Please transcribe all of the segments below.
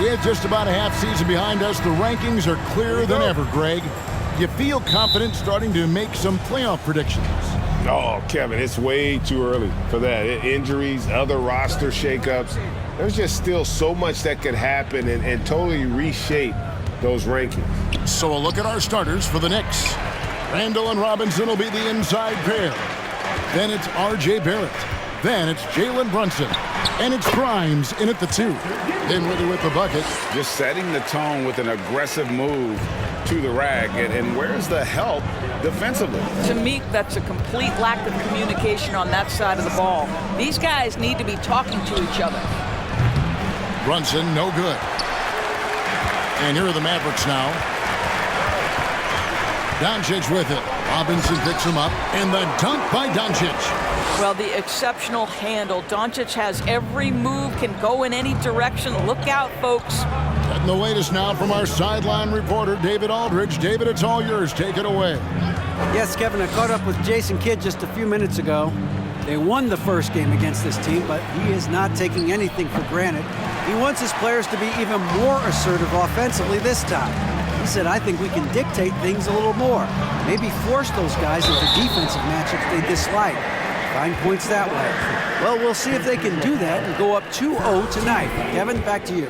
With just about a half season behind us, the rankings are clearer than ever, Greg. You feel confident starting to make some playoff predictions? Oh, Kevin, it's way too early for that. Injuries, other roster shakeups. There's just still so much that could happen and totally reshape those rankings. So a look at our starters for the Knicks. Randall and Robinson will be the inside pair. Then it's R.J. Barrett. Then it's Jalen Brunson. And it's Grimes in at the 2. Dinwiddie with the bucket. Just setting the tone with an aggressive move to the rack. And where's the help defensively? To me, that's a complete lack of communication on that side of the ball. These guys need to be talking to each other. Brunson, no good. And here are the Mavericks now. Doncic with it. Robinson picks him up. And the dunk by Doncic. Well, the exceptional handle. Doncic has every move, can go in any direction. Look out, folks. Getting the latest now from our sideline reporter, David Aldridge. David, it's all yours. Take it away. Yes, Kevin, I caught up with Jason Kidd just a few minutes ago. They won the first game against this team, but he is not taking anything for granted. He wants his players to be even more assertive offensively this time. He said, I think we can dictate things a little more. Maybe force those guys into defensive matchups they dislike. Find points that way. Well, we'll see if they can do that and go up 2-0 tonight. Kevin, back to you.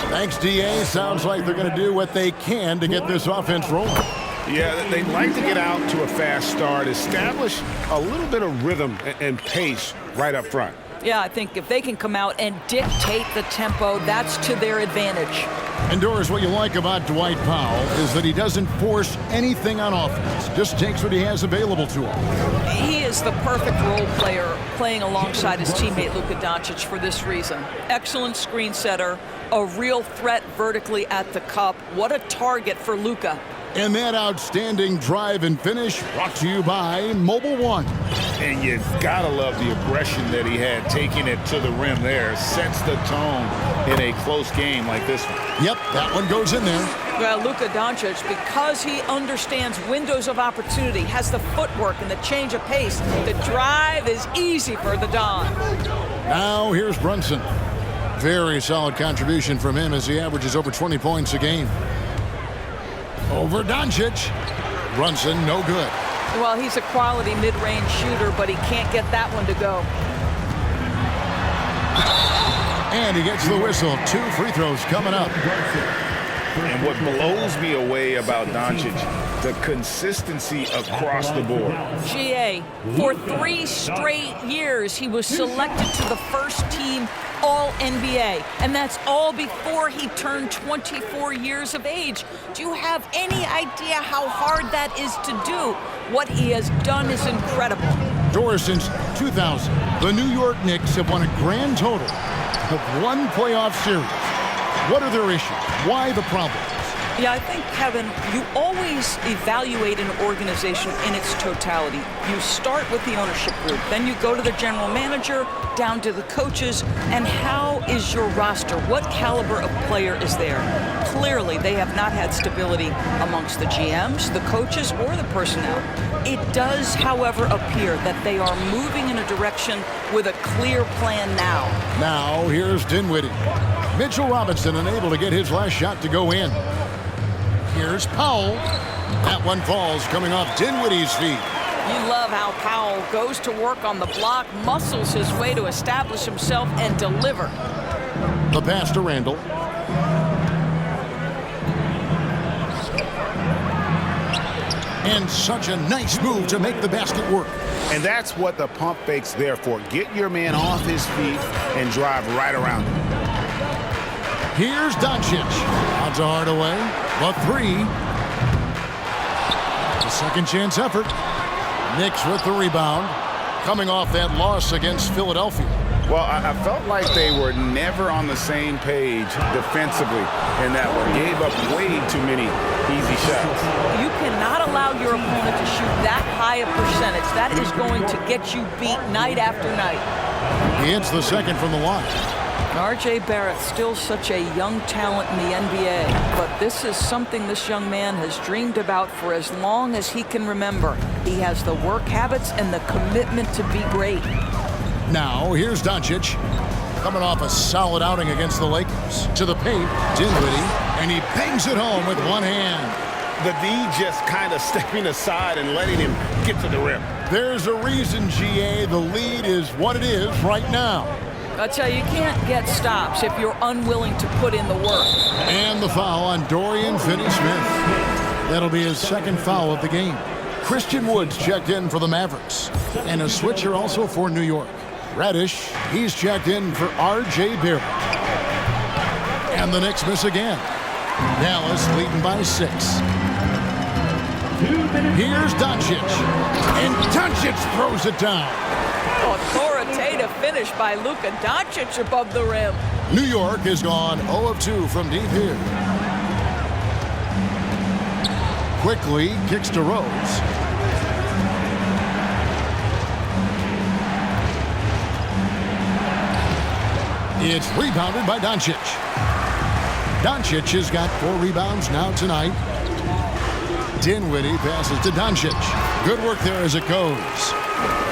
Thanks, D.A. Sounds like they're going to do what they can to get this offense rolling. Yeah, they'd like to get out to a fast start, establish a little bit of rhythm and pace right up front. Yeah, I think if they can come out and dictate the tempo, that's to their advantage. And Doris, what you like about Dwight Powell is that he doesn't force anything on offense, just takes what he has available to him. He is the perfect role player playing alongside his teammate Luka Doncic for this reason. Excellent screen setter, a real threat vertically at the cup. What a target for Luka. And that outstanding drive and finish brought to you by Mobile One. And you've got to love the aggression that he had, taking it to the rim there. Sets the tone in a close game like this one. Yep, that one goes in there. Well, Luka Doncic, because he understands windows of opportunity, has the footwork and the change of pace. The drive is easy for the Don. Now here's Brunson. Very solid contribution from him as he averages over 20 points a game. Over Doncic. Brunson, no good. Well, he's a quality mid-range shooter, but he can't get that one to go. And he gets the whistle. 2 free throws coming up. And what blows me away about Doncic, the consistency across the board. GA, for 3 straight years, he was selected to the first team All-NBA, and that's all before he turned 24 years of age. Do you have any idea how hard that is to do? What he has done is incredible. Doris, since 2000, the New York Knicks have won a grand total of 1 playoff series. What are their issues? Why the problems? Yeah, I think, Kevin, you always evaluate an organization in its totality. You start with the ownership group, then you go to the general manager, down to the coaches, and how is your roster? What caliber of player is there? Clearly, they have not had stability amongst the GMs, the coaches, or the personnel. It does, however, appear that they are moving in a direction with a clear plan now. Now, here's Dinwiddie. Mitchell Robinson unable to get his last shot to go in. Here's Powell. That one falls coming off Dinwiddie's feet. You love how Powell goes to work on the block, muscles his way to establish himself and deliver. The pass to Randall. And such a nice move to make the basket work. And that's what the pump fake's there for. Get your man off his feet and drive right around him. Here's Doncic. Odds are hard away. The 3. The second chance effort. Knicks with the rebound. Coming off that loss against Philadelphia. Well, I felt like they were never on the same page defensively in that one. Gave up way too many easy shots. You cannot allow your opponent to shoot that high a percentage. That is going to get you beat night after night. He hits the second from the line. R.J. Barrett, still such a young talent in the NBA, but this is something this young man has dreamed about for as long as he can remember. He has the work habits and the commitment to be great. Now, here's Doncic. coming off a solid outing against the Lakers. To the paint, Dinwiddie, and he bangs it home with one hand. The D just kind of stepping aside and letting him get to the rim. There's a reason, GA, the lead is what it is right now. I tell you, you can't get stops if you're unwilling to put in the work. And the foul on Dorian Finney-Smith. That'll be his second foul of the game. Christian Woods checked in for the Mavericks. And a switcher also for New York. Reddish, he's checked in for R.J. Barrett. And the Knicks miss again. Dallas leading by 6. Here's Doncic. And Doncic throws it down. Authoritative finish by Luka Doncic above the rim. New York has gone 0 of 2 from deep here. Quickly kicks to Rose. It's rebounded by Doncic. Doncic has got 4 rebounds now tonight. Dinwiddie passes to Doncic. Good work there as it goes.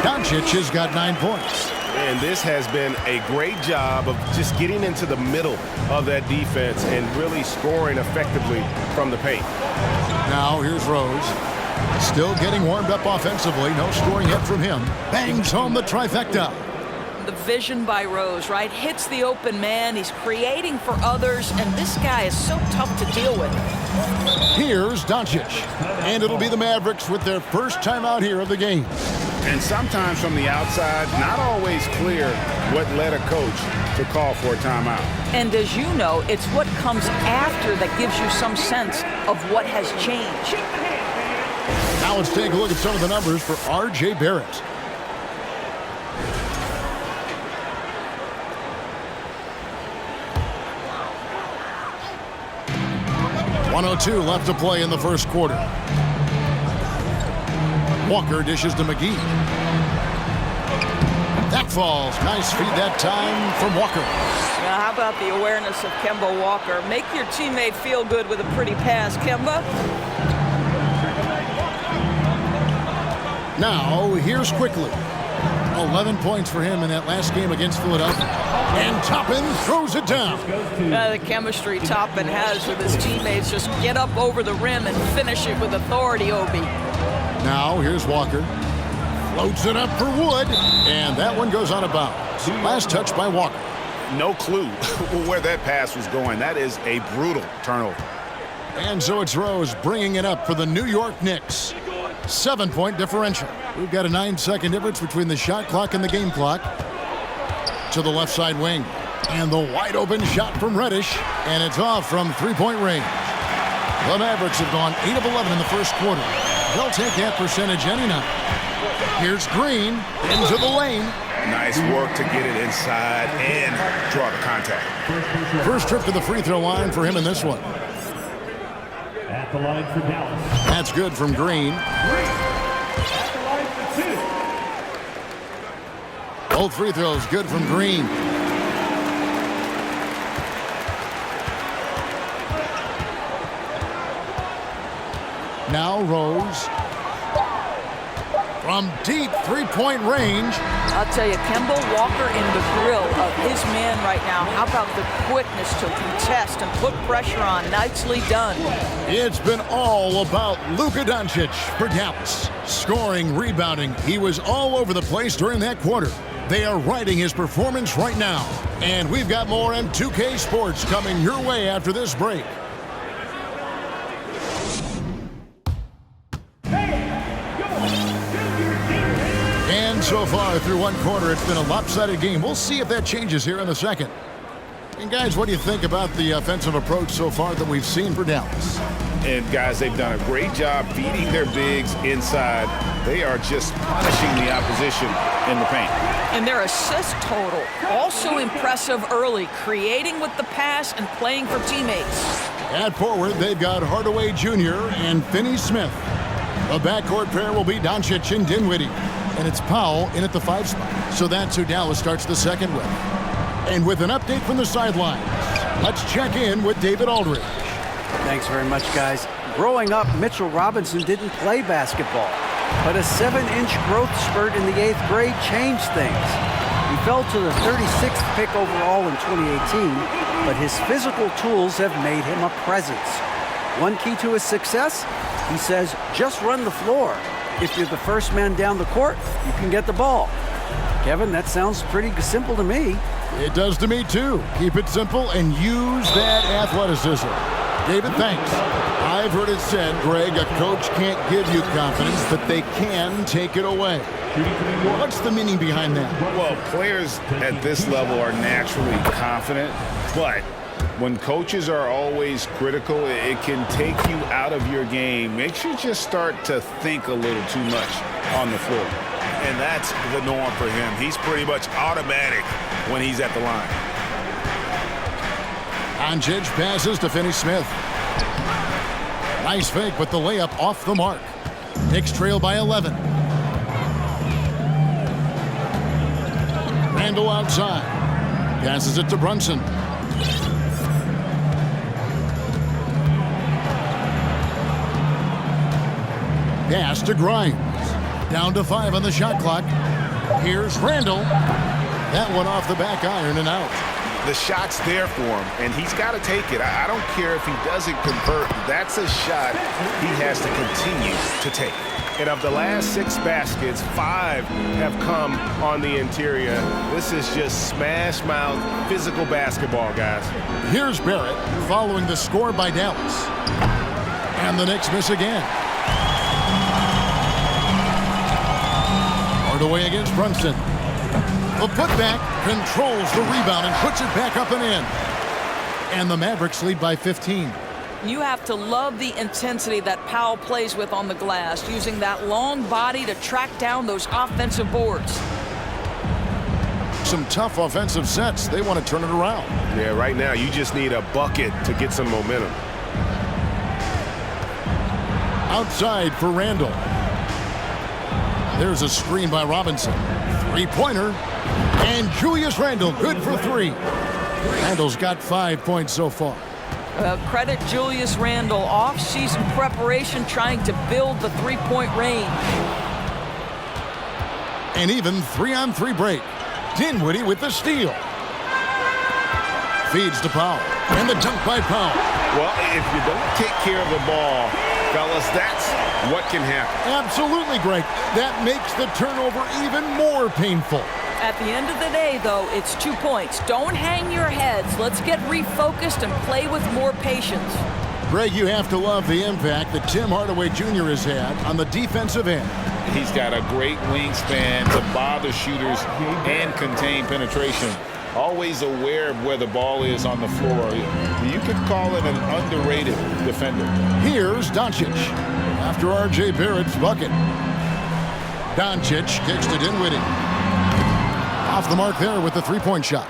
Doncic has got 9 points. And this has been a great job of just getting into the middle of that defense and really scoring effectively from the paint. Now here's Rose. Still getting warmed up offensively. No scoring yet from him. Bangs home the trifecta. The vision by Rose, right? Hits the open man. He's creating for others, and this guy is so tough to deal with. Here's Doncic. And it'll be the Mavericks with their first time out here of the game. And sometimes from the outside, not always clear what led a coach to call for a timeout. And as you know, it's what comes after that gives you some sense of what has changed. Now let's take a look at some of the numbers for R.J. Barrett. .102 left to play in the first quarter. Walker dishes to McGee. That falls. Nice feed that time from Walker. Now, how about the awareness of Kemba Walker? Make your teammate feel good with a pretty pass, Kemba. Now, here's Quickly. 11 points for him in that last game against Philadelphia. And Toppin throws it down. The chemistry Toppin has with his teammates. Just get up over the rim and finish it with authority, Obi. Now, here's Walker. Floats it up for Wood. And that one goes out of bounds. Last touch by Walker. No clue where that pass was going. That is a brutal turnover. And so it's Rose bringing it up for the New York Knicks. 7-point differential. We've got a 9-second difference between the shot clock and the game clock. To the left side wing. And the wide open shot from Reddish. And it's off from 3-point range. The Mavericks have gone 8 of 11 in the first quarter. They'll take that percentage any night. Here's Green into the lane. Nice work to get it inside and draw the contact. First trip to the free throw line for him in this one. At the line for Dallas. That's good from Green. At the line for 2. Both free throws good from Green. Now Rose. From deep 3-point range. I'll tell you, Kemba Walker in the grill of his man right now. How about the quickness to contest and put pressure on? Nicely done. It's been all about Luka Doncic for Dallas. Scoring, rebounding. He was all over the place during that quarter. They are riding his performance right now. And we've got more on 2K Sports coming your way after this break. And so far through one quarter, it's been a lopsided game. We'll see if that changes here in the second. And guys, what do you think about the offensive approach so far that we've seen for Dallas? And guys, they've done a great job feeding their bigs inside. They are just punishing the opposition in the paint. And their assist total, also impressive early, creating with the pass and playing for teammates. At forward, they've got Hardaway Jr. and Finney-Smith. The backcourt pair will be Doncic and Dinwiddie. And it's Powell in at the 5 spot. So that's who Dallas starts the second with. And with an update from the sidelines, let's check in with David Aldridge. Thanks very much, guys. Growing up, Mitchell Robinson didn't play basketball, but a 7-inch growth spurt in the 8th grade changed things. He fell to the 36th pick overall in 2018, but his physical tools have made him a presence. One key to his success, he says, just run the floor. If you're the first man down the court, you can get the ball. Kevin, that sounds pretty simple to me. It does to me, too. Keep it simple and use that athleticism. David, thanks. I've heard it said, Greg, a coach can't give you confidence, but they can take it away. What's the meaning behind that? Well, players at this level are naturally confident, but when coaches are always critical, it can take you out of your game. Makes you just start to think a little too much on the floor. And that's the norm for him. He's pretty much automatic when he's at the line. Doncic passes to Finney-Smith. Nice fake, but the layup off the mark. Knicks trail by 11. Randall outside. Passes it to Brunson. Pass to Grimes. Down to 5 on the shot clock. Here's Randall. That one off the back iron and out. The shot's there for him, and he's got to take it. I don't care if he doesn't convert. That's a shot he has to continue to take. And of the last 6 baskets, 5 have come on the interior. This is just smash mouth physical basketball, guys. Here's Barrett following the score by Dallas. And the Knicks miss again. Hard away against Brunson. The putback controls the rebound and puts it back up and in. And the Mavericks lead by 15. You have to love the intensity that Powell plays with on the glass, using that long body to track down those offensive boards. Some tough offensive sets. They want to turn it around. Yeah, right now you just need a bucket to get some momentum. Outside for Randall. There's a screen by Robinson. Three-pointer. And Julius Randle, good for 3. Randle's got 5 points so far. Credit Julius Randle, off-season preparation trying to build the three-point range. An even 3-on-3 break. Dinwiddie with the steal. Feeds to Powell. And the dunk by Powell. Well, if you don't take care of the ball, fellas, that's what can happen. Absolutely, Greg. That makes the turnover even more painful. At the end of the day, though, it's 2 points. Don't hang your heads. Let's get refocused and play with more patience. Greg, you have to love the impact that Tim Hardaway Jr. has had on the defensive end. He's got a great wingspan to bother shooters and contain penetration. Always aware of where the ball is on the floor. You could call him an underrated defender. Here's Doncic after R.J. Barrett's bucket. Doncic kicks to Dinwiddie. Off the mark there with the three-point shot.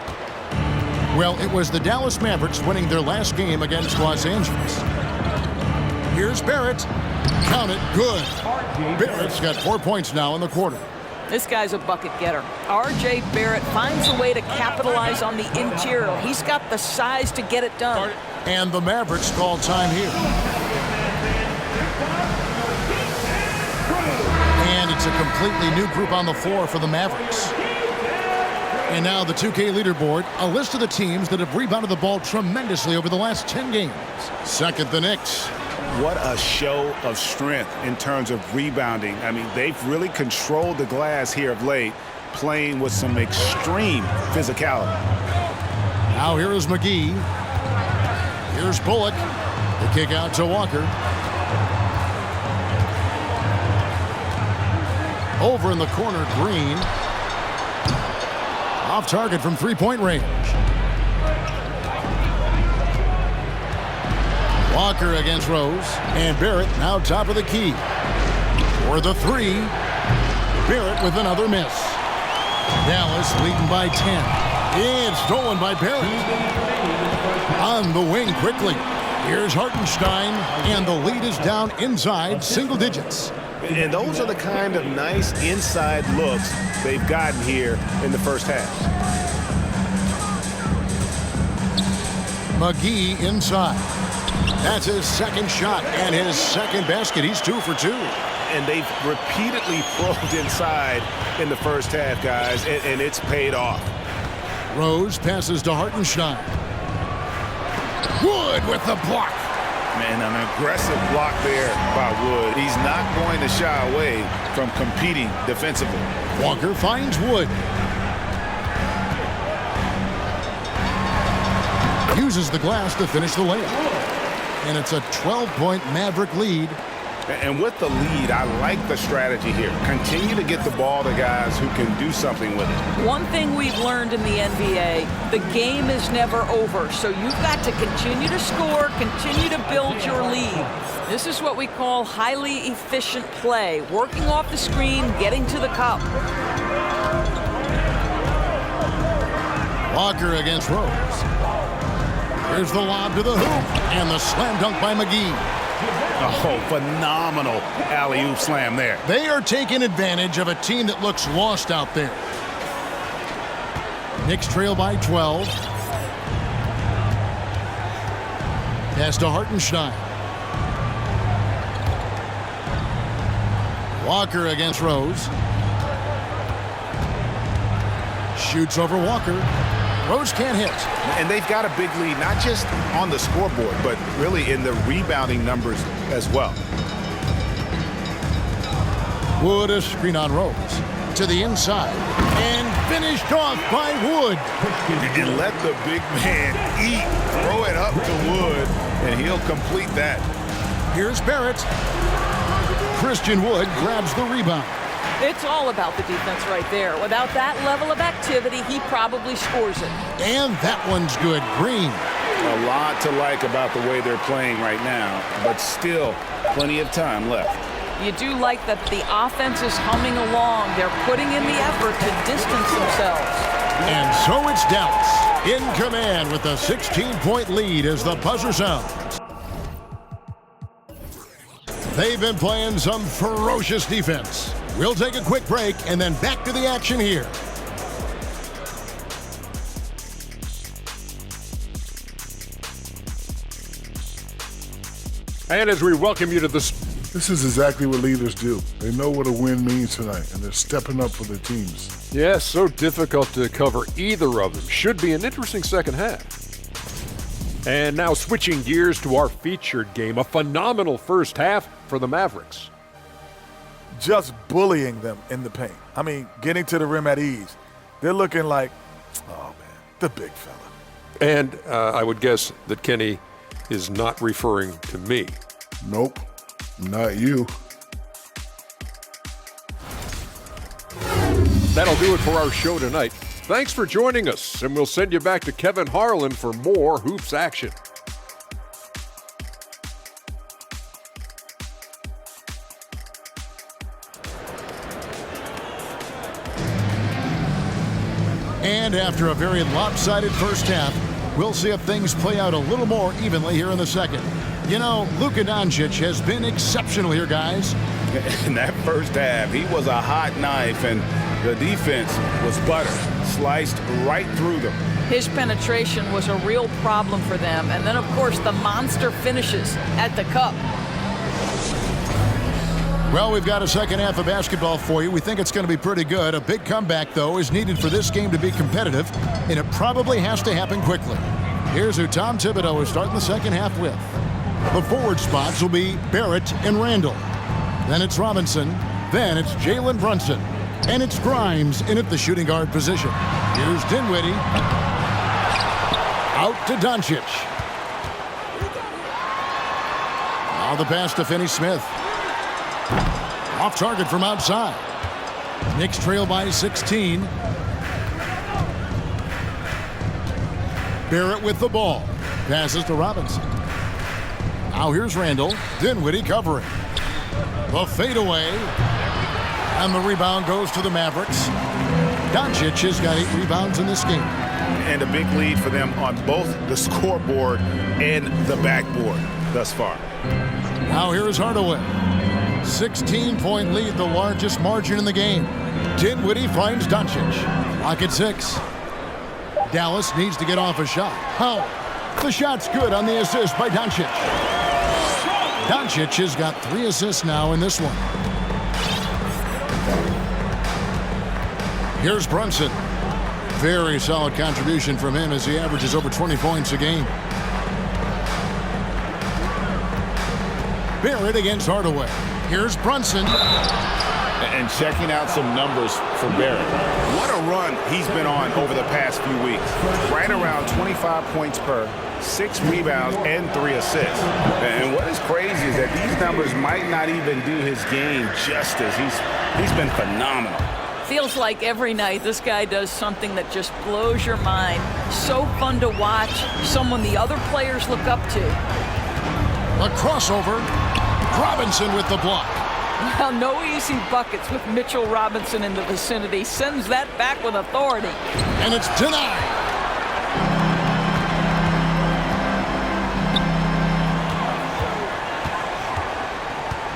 Well, it was the Dallas Mavericks winning their last game against Los Angeles. Here's Barrett. Count it, good. Barrett's got 4 points now in the quarter. This guy's a bucket getter. R.J. Barrett finds a way to capitalize on the interior. He's got the size to get it done. And the Mavericks call time here. And it's a completely new group on the floor for the Mavericks. And now the 2K leaderboard, a list of the teams that have rebounded the ball tremendously over the last 10 games. Second, the Knicks. What a show of strength in terms of rebounding. I mean, they've really controlled the glass here of late, playing with some extreme physicality. Now here is McGee. Here's Bullock. The kick out to Walker. Over in the corner, Green. Off target from three-point range. Walker against Rose. And Barrett now top of the key. For the 3. Barrett with another miss. Dallas leading by 10. And stolen by Barrett. On the wing quickly. Here's Hartenstein. And the lead is down inside single digits. And those are the kind of nice inside looks they've gotten here in the first half. McGee inside. That's his second shot and his second basket. He's 2 for 2. And they've repeatedly probed inside in the first half, guys, and it's paid off. Rose passes to Hartenstein. Wood with the block. Man, an aggressive block there by Wood. He's not going to shy away from competing defensively. Walker finds Wood. Uses the glass to finish the layup. And it's a 12-point Maverick lead. And with the lead, I like the strategy here. Continue to get the ball to guys who can do something with it. One thing we've learned in the NBA, the game is never over. So you've got to continue to score, continue to build your lead. This is what we call highly efficient play. Working off the screen, getting to the cup. Walker against Rose. Here's the lob to the hoop. And the slam dunk by McGee. Oh, phenomenal alley-oop slam there. They are taking advantage of a team that looks lost out there. Knicks trail by 12. Pass to Hartenstein. Walker against Rose. Shoots over Walker. Rose can't hit. And they've got a big lead, not just on the scoreboard, but really in the rebounding numbers as well. Wood a screen on Rose. To the inside. And finished off by Wood. And let the big man eat. Throw it up to Wood, and he'll complete that. Here's Barrett. Christian Wood grabs the rebound. It's all about the defense right there. Without that level of activity, he probably scores it. And that one's good. Green. A lot to like about the way they're playing right now, but still plenty of time left. You do like that the offense is humming along. They're putting in the effort to distance themselves. And so it's Dallas in command with a 16-point lead as the buzzer sounds. They've been playing some ferocious defense. We'll take a quick break and then back to the action here. And as we welcome you to this is exactly what leaders do. They know what a win means tonight, and they're stepping up for their teams. yes, so difficult to cover either of them. Should be an interesting second half. And now switching gears to our featured game, a phenomenal first half for the Mavericks. Just bullying them in the paint. I mean, getting to the rim at ease. They're looking like, oh man, the big fella. And I would guess that Kenny is not referring to me. Nope, not you. That'll do it for our show tonight. Thanks for joining us, and we'll send you back to Kevin Harlan for more hoops action. And after a very lopsided first half, we'll see if things play out a little more evenly here in the second. You know, Luka Doncic has been exceptional here, guys. In that first half, he was a hot knife, and the defense was butter, sliced right through them. His penetration was a real problem for them. And then, of course, the monster finishes at the cup. Well, we've got a second half of basketball for you. We think it's going to be pretty good. A big comeback, though, is needed for this game to be competitive, and it probably has to happen quickly. Here's who Tom Thibodeau is starting the second half with. The forward spots will be Barrett and Randall. Then it's Robinson. Then it's Jalen Brunson. And it's Grimes in at the shooting guard position. Here's Dinwiddie. Out to Doncic. Now the pass to Finney-Smith. Off target from outside. Knicks trail by 16. Barrett with the ball. Passes to Robinson. Now here's Randall. Dinwiddie covering. The fadeaway. And the rebound goes to the Mavericks. Doncic has got 8 rebounds in this game. And a big lead for them on both the scoreboard and the backboard thus far. Now here's Hardaway. 16-point lead, the largest margin in the game. Dinwiddie finds Doncic. Lock at 6. Dallas needs to get off a shot. Oh, the shot's good on the assist by Doncic. Doncic has got 3 assists now in this one. Here's Brunson. Very solid contribution from him as he averages over 20 points a game. Barrett against Hardaway. Here's Brunson. And checking out some numbers for Barrett. What a run he's been on over the past few weeks. Right around 25 points per, 6 rebounds, and 3 assists. And what is crazy is that these numbers might not even do his game justice. He's been phenomenal. Feels like every night this guy does something that just blows your mind. So fun to watch, someone the other players look up to. A crossover. Robinson with the block. Well, no easy buckets with Mitchell Robinson in the vicinity. Sends that back with authority. And it's denied.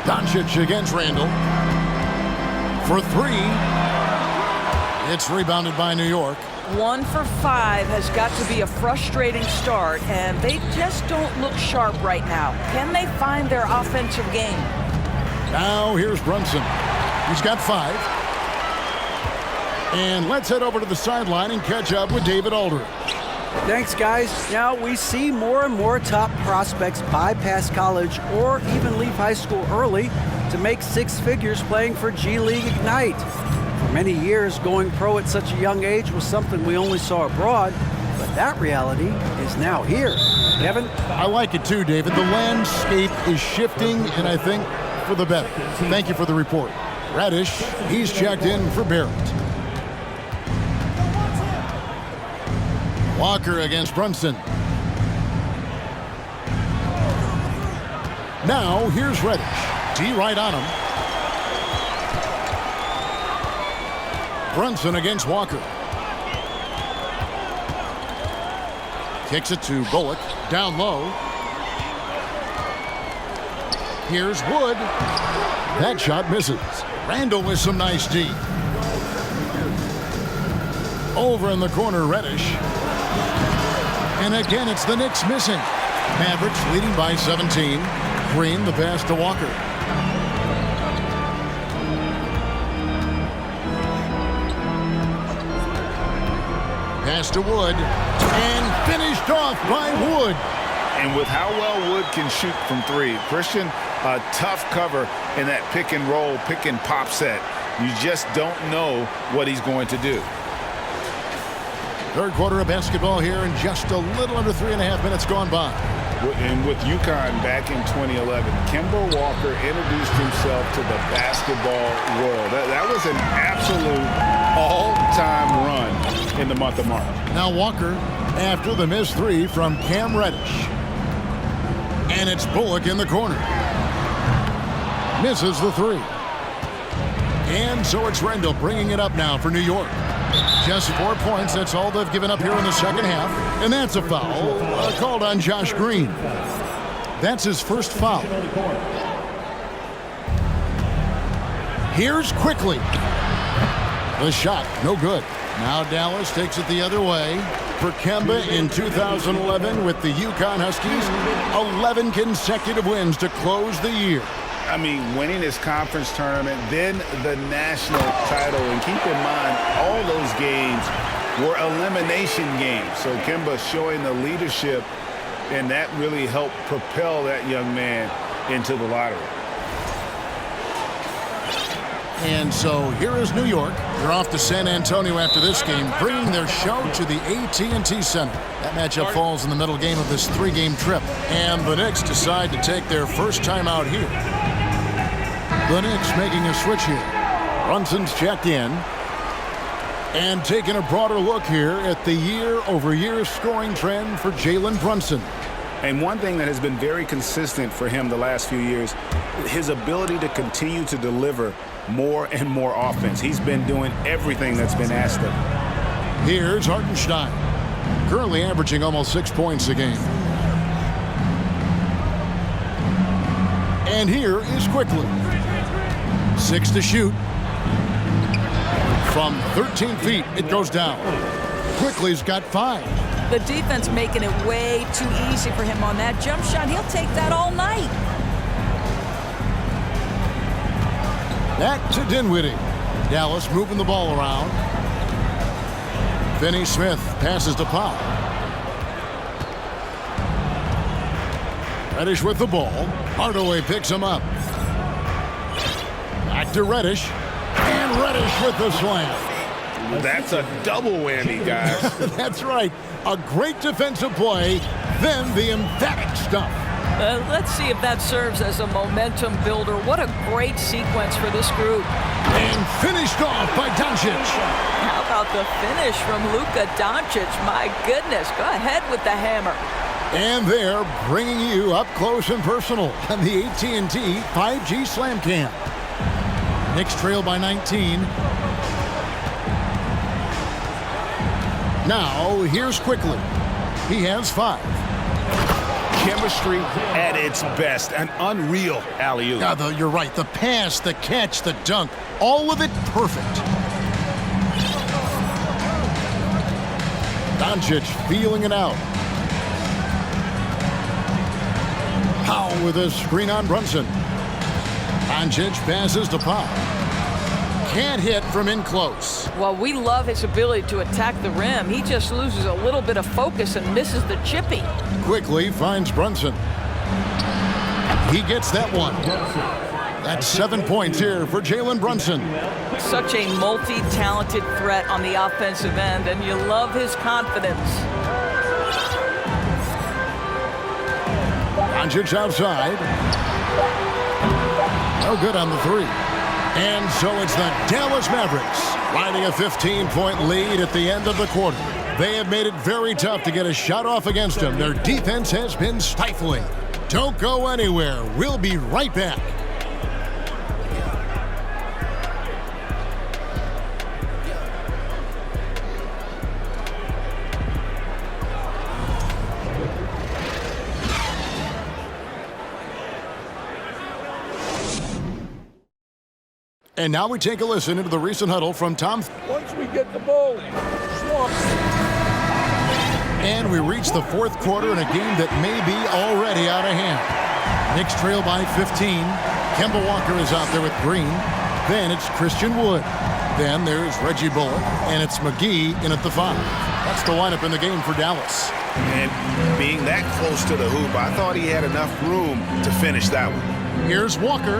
Doncic against Randall. For 3. It's rebounded by New York. 1 for 5 has got to be a frustrating start, and they just don't look sharp right now. Can they find their offensive game? Now here's Brunson. He's got 5. And let's head over to the sideline and catch up with David Aldridge. Thanks, guys. Now we see more and more top prospects bypass college or even leave high school early to make 6 figures playing for G League Ignite. For many years, going pro at such a young age was something we only saw abroad, but that reality is now here. Kevin? I like it too, David. The landscape is shifting, and I think for the better. Thank you for the report. Reddish, he's checked in for Barrett. Walker against Brunson. Now here's Reddish. D right on him. Brunson against Walker. Kicks it to Bullock. Down low. Here's Wood. That shot misses. Randall with some nice D. Over in the corner, Reddish. And again, it's the Knicks missing. Mavericks leading by 17. Green, the pass to Walker. Pass to Wood. And finished off by Wood. And with how well Wood can shoot from 3, Christian, a tough cover in that pick and roll, pick and pop set. You just don't know what he's going to do. Third quarter of basketball here, and just a little under 3.5 minutes gone by. And with UConn back in 2011, Kemba Walker introduced himself to the basketball world. That was an absolute all-time run in the month of March. Now Walker after the missed 3 from Cam Reddish. And it's Bullock in the corner. Misses the 3. And so it's Randall bringing it up now for New York. Just 4 points. That's all they've given up here in the second half. And that's a foul called on Josh Green. That's his first foul. Here's Quickly. The shot, no good. Now Dallas takes it the other way. For Kemba in 2011 with the UConn Huskies, 11 consecutive wins to close the year. I mean, winning this conference tournament, then the national title. And keep in mind, all those games were elimination games. So Kemba showing the leadership, and that really helped propel that young man into the lottery. And so here is New York. They're off to San Antonio after this game, bringing their show to the AT&T Center. That matchup falls in the middle game of this 3-game trip. And the Knicks decide to take their first time out here. The Knicks making a switch here. Brunson's checked in. And taking a broader look here at the year-over-year scoring trend for Jalen Brunson. And one thing that has been very consistent for him the last few years, his ability to continue to deliver more and more offense. He's been doing everything that's been asked of him. Here's Hartenstein, currently averaging almost 6 points a game. And here is Quickly. 6 to shoot. From 13 feet, it goes down. Quickly's got 5. The defense making it way too easy for him on that jump shot. He'll take that all night. Back to Dinwiddie. Dallas moving the ball around. Finney Smith passes to Powell. Reddish with the ball. Hardaway picks him up. Back to Reddish. And Reddish with the slam. That's a double whammy, guys. That's right. A great defensive play, then the emphatic stuff. Let's see if that serves as a momentum builder. What a great sequence for this group. And finished off by Doncic. How about the finish from Luka Doncic? My goodness, go ahead with the hammer. And they're bringing you up close and personal on the AT&T 5G Slam Cam. Knicks trail by 19. Now, here's Quickly. He has 5. Chemistry at its best. An unreal alley-oop. Yeah, you're right. The pass, the catch, the dunk, all of it perfect. Doncic feeling it out. Powell with a screen on Brunson. Doncic passes to Powell. Can't hit from in close. Well, we love his ability to attack the rim. He just loses a little bit of focus and misses the chippy. Quickly finds Brunson. He gets that one. That's 7 points here for Jalen Brunson. Such a multi-talented threat on the offensive end, and you love his confidence. Doncic outside. No good on the 3. And so it's the Dallas Mavericks riding a 15-point lead at the end of the quarter. They have made it very tough to get a shot off against them. Their defense has been stifling. Don't go anywhere. We'll be right back. And now we take a listen into the recent huddle from Tom. Once we get the ball, and we reach the 4th quarter in a game that may be already out of hand. Knicks trail by 15. Kemba Walker is out there with Green. Then it's Christian Wood. Then there's Reggie Bullock. And it's McGee in at the 5. That's the lineup in the game for Dallas. And being that close to the hoop, I thought he had enough room to finish that one. Here's Walker.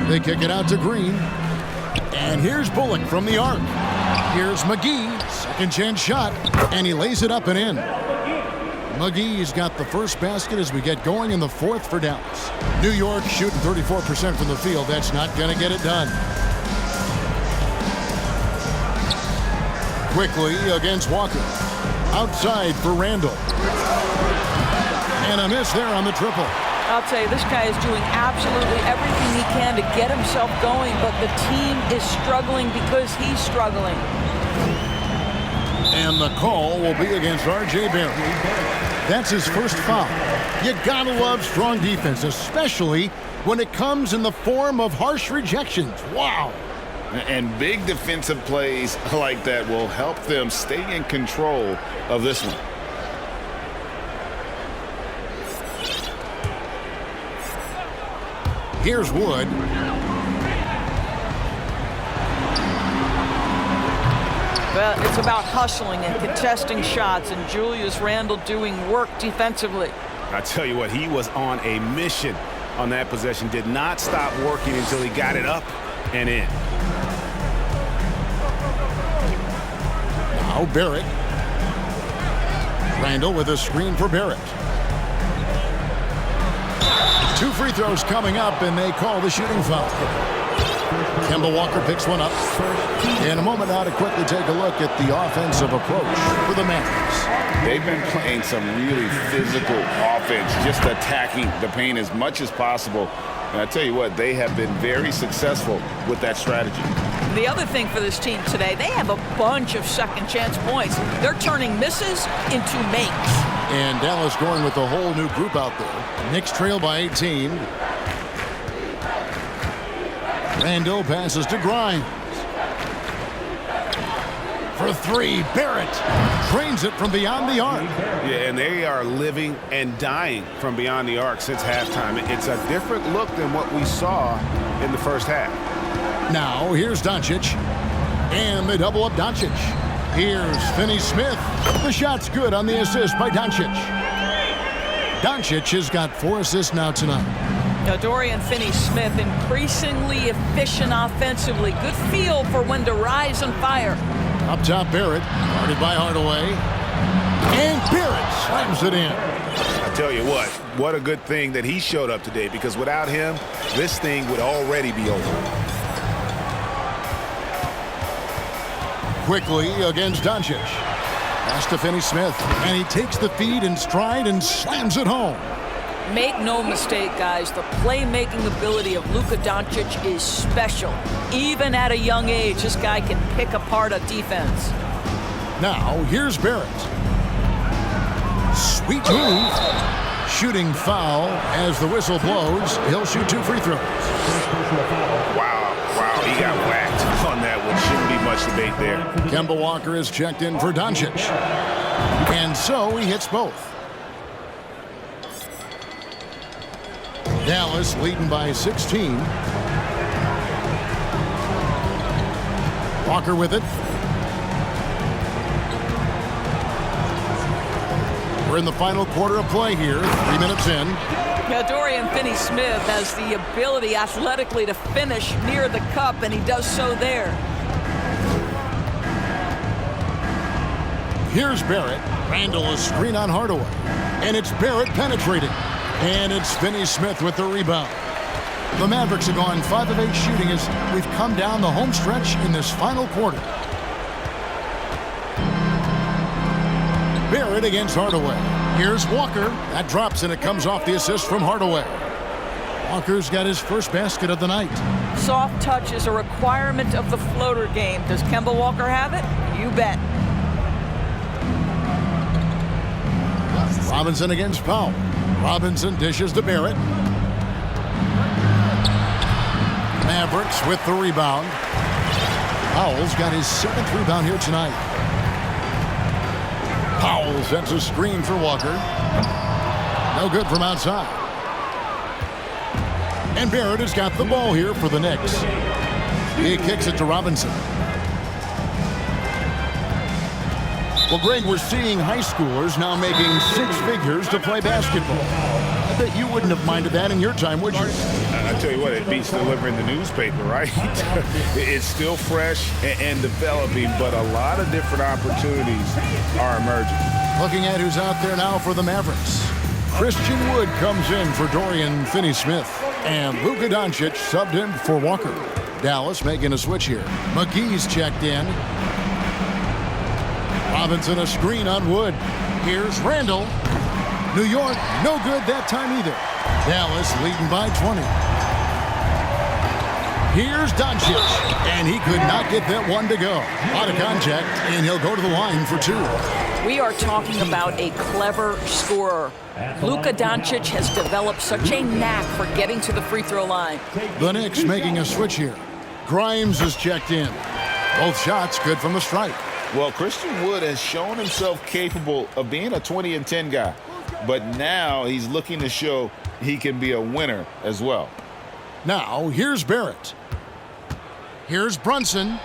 They kick it out to Green. And here's Bullock from the arc. Here's McGee. Second chance shot. And he lays it up and in. McGee's got the first basket as we get going in the 4th for Dallas. New York shooting 34% from the field. That's not going to get it done. Quickly against Walker. Outside for Randall. And a miss there on the triple. I'll tell you, this guy is doing absolutely everything he can to get himself going, but the team is struggling because he's struggling. And the call will be against R.J. Barrett. That's his first foul. You gotta love strong defense, especially when it comes in the form of harsh rejections. Wow. And big defensive plays like that will help them stay in control of this one. Here's Wood. Well, it's about hustling and contesting shots, and Julius Randle doing work defensively. I tell you what, he was on a mission on that possession. Did not stop working until he got it up and in. Now Barrett. Randle with a screen for Barrett. 2 free throws coming up, and they call the shooting foul. Kemba Walker picks one up. In a moment now to quickly take a look at the offensive approach for the Mavericks. They've been playing some really physical offense, just attacking the paint as much as possible. And I tell you what, they have been very successful with that strategy. The other thing for this team today, they have a bunch of second chance points. They're turning misses into makes. And Dallas going with a whole new group out there. Knicks trail by 18. Randle passes to Grimes. For 3, Barrett drains it from beyond the arc. Yeah, and they are living and dying from beyond the arc since halftime. It's a different look than what we saw in the first half. Now here's Doncic. And they double up Doncic. Here's Finney-Smith. The shot's good on the assist by Doncic. Doncic has got 4 assists now tonight. Now, Dorian Finney-Smith increasingly efficient offensively. Good feel for when to rise and fire. Up top, Barrett, guarded by Hardaway. And Barrett slams it in. I tell you what a good thing that he showed up today, because without him, this thing would already be over. Quickly against Doncic. Pass to Finney-Smith, and he takes the feed in stride and slams it home. Make no mistake, guys, the playmaking ability of Luka Doncic is special. Even at a young age, this guy can pick apart a defense. Now, here's Barrett. Sweet move. Shooting foul as the whistle blows. He'll shoot 2 free throws. Wow, he got whacked on that one. Shouldn't be much debate there. Kemba Walker is checked in for Doncic. And so he hits both. Dallas leading by 16. Walker with it. We're in the final quarter of play here, 3 minutes in. Now, Dorian Finney-Smith has the ability athletically to finish near the cup, and he does so there. Here's Barrett. Randall a screen on Hardaway. And it's Barrett penetrating. And it's Finney-Smith with the rebound. The Mavericks have gone 5 of 8 shooting as we've come down the home stretch in this final quarter. Barrett against Hardaway. Here's Walker. That drops, and it comes off the assist from Hardaway. Walker's got his first basket of the night. Soft touch is a requirement of the floater game. Does Kemba Walker have it? You bet. Robinson against Powell. Robinson dishes to Barrett. Mavericks with the rebound. Powell's got his 7th rebound here tonight. Powell sends a screen for Walker. No good from outside. And Barrett has got the ball here for the Knicks. He kicks it to Robinson. Well, Greg, we're seeing high schoolers now making 6 figures to play basketball. I bet you wouldn't have minded that in your time, would you? I tell you what, it beats delivering the newspaper, right? It's still fresh and developing, but a lot of different opportunities are emerging. Looking at who's out there now for the Mavericks. Christian Wood comes in for Dorian Finney-Smith. And Luka Doncic subbed in for Walker. Dallas making a switch here. McGee's checked in. Robinson a screen on Wood. Here's Randall. New York, no good that time either. Dallas leading by 20. Here's Doncic, and he could not get that one to go. Out of contact, and he'll go to the line for 2. We are talking about a clever scorer. Luka Doncic has developed such a knack for getting to the free throw line. The Knicks making a switch here. Grimes is checked in. Both shots good from the stripe. Well, Christian Wood has shown himself capable of being a 20 and 10 guy, but now he's looking to show he can be a winner as well. Now, here's Barrett. Here's Brunson.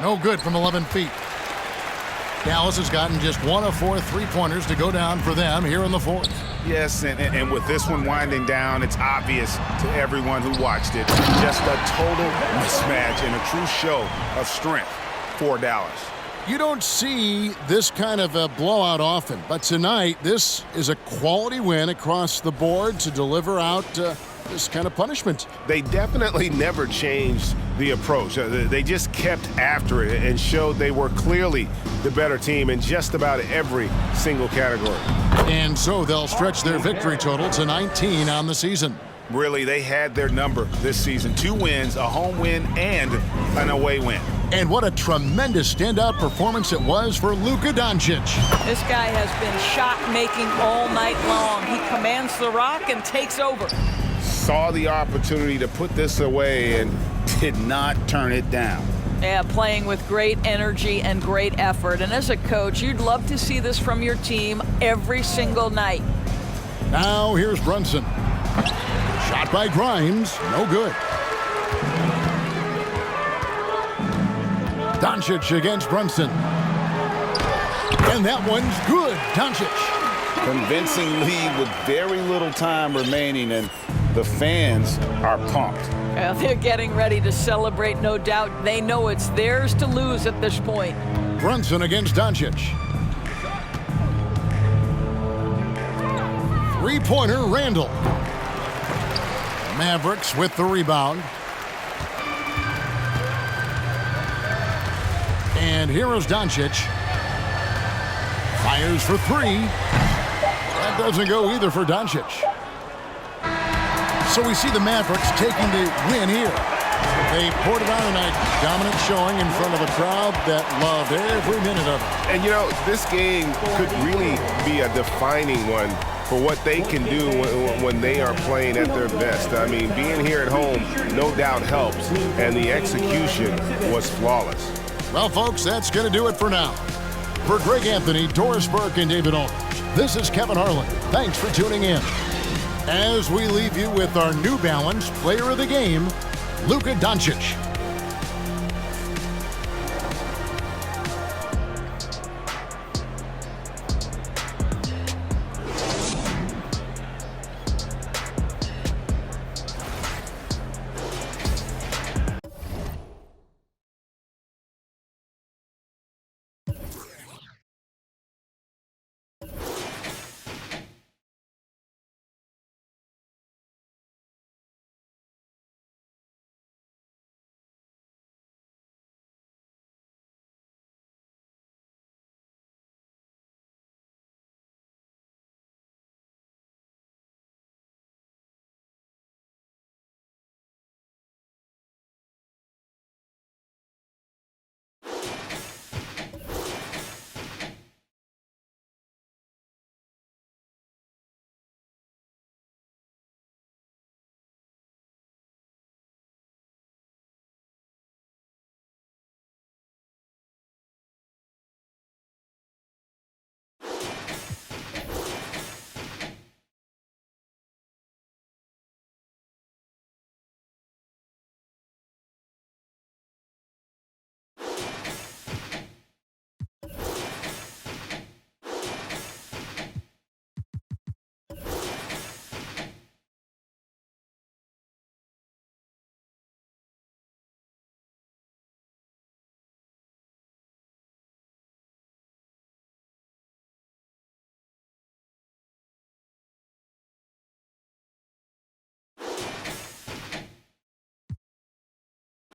No good from 11 feet. Dallas has gotten just 1 of 4 three-pointers to go down for them here in the 4th. Yes, and with this one winding down, it's obvious to everyone who watched it. Just a total mismatch and a true show of strength for Dallas. You don't see this kind of a blowout often, but tonight this is a quality win across the board to deliver out this kind of punishment. They definitely never changed the approach. They just kept after it and showed they were clearly the better team in just about every single category. And so they'll stretch their victory total to 19 on the season. Really, they had their number this season. 2 wins, a home win, and an away win. And what a tremendous standout performance it was for Luka Doncic. This guy has been shot-making all night long. He commands the rock and takes over. Saw the opportunity to put this away and did not turn it down. Yeah, playing with great energy and great effort. And as a coach, you'd love to see this from your team every single night. Now here's Brunson. Shot by Grimes, no good. Doncic against Brunson. And that one's good. Doncic. Convincing lead with very little time remaining, and the fans are pumped. Well, they're getting ready to celebrate, no doubt. They know it's theirs to lose at this point. Brunson against Doncic. Three-pointer, Randall. Mavericks with the rebound. And here is Doncic. Fires for three. That doesn't go either for Doncic. So we see the Mavericks taking the win here. They poured it on tonight. Dominant showing in front of a crowd that loved every minute of it. And, you know, this game could really be a defining one for what they can do when they are playing at their best. I mean, being here at home no doubt helps, and the execution was flawless. Well, folks, that's going to do it for now. For Greg Anthony, Doris Burke, and David Aldridge, this is Kevin Harlan. Thanks for tuning in. As we leave you with our New Balance Player of the Game, Luka Doncic.